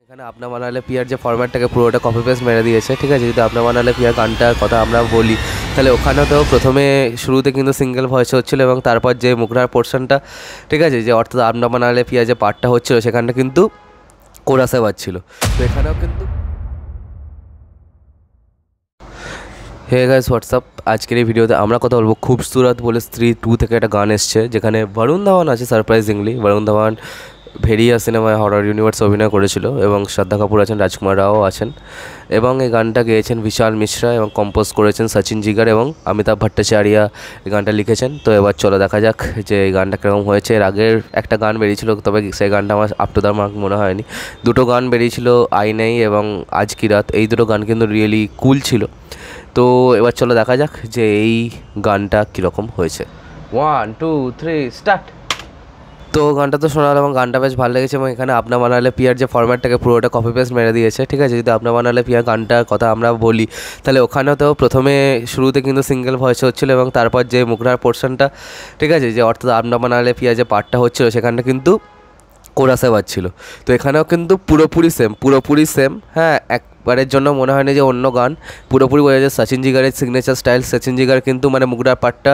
এখানে আপনা বানালে পিয়ার যে ফরম্যাটটাকে পুরোটা কপি পেস্ট মেরে দিয়েছে, ঠিক আছে। যদি আপনা বানালে পিয়ার গানটার কথা আমরা বলি, তাহলে ওখানেও তো প্রথমে শুরুতে কিন্তু সিঙ্গেল ভয়েস হচ্ছিলো এবং তারপর যে মুখরার পোর্শনটা, ঠিক আছে, যে অর্থাৎ আপনা বানালে পিয়ার যে পার্টটা হচ্ছিলো সেখানটা কিন্তু কোরাসে বাজছিল। তো এখানেও কিন্তু হে গাইস হোয়াটসঅ্যাপ, আজকের এই ভিডিওতে আমরা কথা বলবো খুবসুরত বলে স্ত্রী 2 থেকে একটা গান এসছে, যেখানে বরুণ ধাওয়ান আছে। সারপ্রাইজিংলি বরুণ ধাওয়ান ভেরিয়া সিনেমায় হরর ইউনিভার্স অভিনয় করেছিল এবং শ্রদ্ধা কাপুর আছেন, রাজকুমার রাও আছেন। এবং এই গানটা গেয়েছেন বিশাল মিশ্রা এবং কম্পোজ করেছেন সচিন জিগার এবং অমিতাভ ভট্টাচার্য এই গানটা লিখেছেন। তো এবার চলো দেখা যাক যে এই গানটা কীরকম হয়েছে। এর আগের একটা গান বেরিয়েছিল, তবে সেই গানটা আমার আপ টু দ্য মার্ক মনে হয়নি। দুটো গান বেরিয়েছিল, আই নেই এবং আজ কি রাত, এই দুটো গান কিন্তু রিয়েলি কুল ছিল। তো এবার চলো দেখা যাক যে এই গানটা কীরকম হয়েছে। 1 2 3 স্টার্ট। তো গানটা তো শোনালাম এবং গানটা বেশ ভালো লেগেছে এবং এখানে আপনা বানালে পিয়ার যে ফরম্যাটটাকে পুরোটা কপি পেস্ট মেরে দিয়েছে, ঠিক আছে। যদি আপনা বানালে পিয়ার গানটার কথা আমরা বলি, তাহলে ওখানেও তো প্রথমে শুরুতে কিন্তু সিঙ্গেল ভয়েস হচ্ছিলো এবং তারপর যে মুখরার পোর্শনটা, ঠিক আছে, যে অর্থাৎ আপনা বানালে পিয়ার যে পার্টটা হচ্ছিলো সেখানটা কিন্তু কোরাসে বাজছিল। তো এখানেও কিন্তু পুরোপুরি সেম। হ্যাঁ, একবারের জন্য মনে হয় না যে অন্য গান, পুরোপুরি বোঝা যায় সচিন জিগারের সিগনেচার স্টাইল। সচিন জিগার কিন্তু মানে মুগডার পার্টটা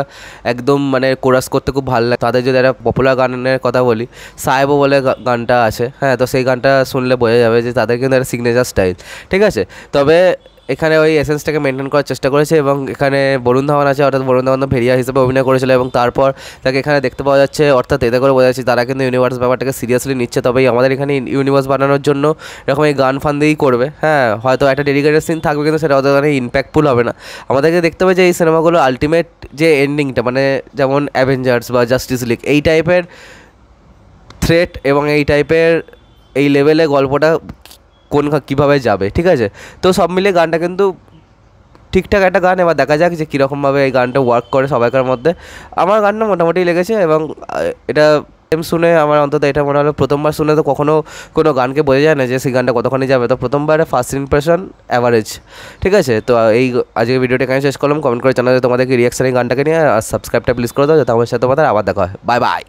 একদম মানে কোরাস করতে খুব ভালো লাগে। তাদের যদি একটা পপুলার গানের কথা বলি, সাহেবও বলে গানটা আছে, হ্যাঁ, তো সেই গানটা শুনলে বোঝা যাবে যে তাদের কিন্তু একটা সিগনেচার স্টাইল, ঠিক আছে। তবে এখানে ওই এসেন্সটাকে মেনটেন করার চেষ্টা করেছে এবং এখানে বরুণ ধাওয়ান আছে, অর্থাৎ বরুণ ধাওয়ান ভেরিয়া হিসেবে অভিনয় করেছিল এবং তারপর তাকে এখানে দেখতে পাওয়া যাচ্ছে, অর্থাৎ এতে করে বোঝা যাচ্ছে তারা কিন্তু ইউনিভার্স ব্যাপারটাকে সিরিয়াসলি নিচ্ছে। তবেই আমাদের এখানে ইউনিভার্স বানানোর জন্য এরকম এই গান ফান দিয়েই করবে। হ্যাঁ, হয়তো একটা ডেডিকেটেড সিন থাকবে কিন্তু সেটা অতখানি ইম্প্যাক্টফুল হবে না। আমাদেরকে দেখতে হবে যে এই সিনেমাগুলো আলটিমেট যে এন্ডিংটা, মানে যেমন অ্যাভেঞ্জার্স বা জাস্টিস লিগ, এই টাইপের থ্রেট এবং এই টাইপের এই লেভেলে গল্পটা কীভাবে যাবে, ঠিক আছে। তো সব মিলিয়ে গানটা কিন্তু ঠিকঠাক একটা গান। এবার দেখা যাক যে কীরকমভাবে এই গানটা ওয়ার্ক করে সবাইকার মধ্যে। আমার গানটা মোটামুটি লেগেছে এবং এটা শুনে আমার অন্তত এটা মনে হলো, প্রথমবার শুনে তো কখনও কোনো গানকে বোঝা যায় না যে সেই গানটা কতখানি যাবে। তো প্রথমবারে ফার্স্ট ইমপ্রেশন অ্যাভারেজ, ঠিক আছে। তো এই আজকে ভিডিওটা এখানে শেষ করলাম। কমেন্ট করে জানাতে তোমাদেরকে রিয়াকশন এই গানটাকে নিয়ে, আর সাবস্ক্রাইবটা প্লিজ করে দাও যাতে আমার সাথে তোমাদের আবার দেখা হয়। Bye bye.